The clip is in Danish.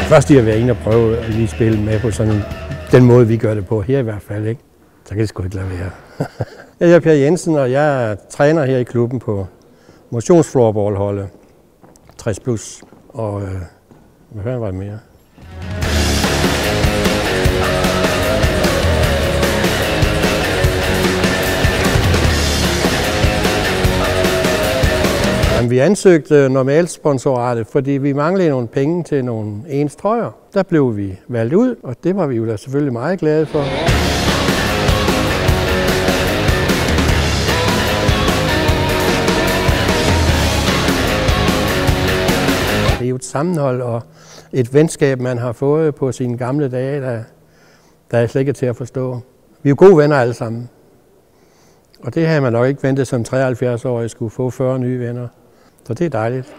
Først lige at være inde og prøve at lige spille med på sådan den måde, vi gør det på her i hvert fald, ikke? Så kan det sgu ikke lade være. Jeg er Per Jensen, og jeg er træner her i klubben på motionsfloorballholdet 60+. Og hvad fanden var det mere? Jamen, vi ansøgte normalt sponsoratet, fordi vi manglede nogle penge til nogle ens trøjer. Der blev vi valgt ud, og det var vi jo da selvfølgelig meget glade for. Det er jo et sammenhold og et venskab, man har fået på sine gamle dage, der er slet ikke til at forstå. Vi er jo gode venner alle sammen. Og det havde man nok ikke ventet som 73-årig skulle få 40 nye venner. Så det er dejligt.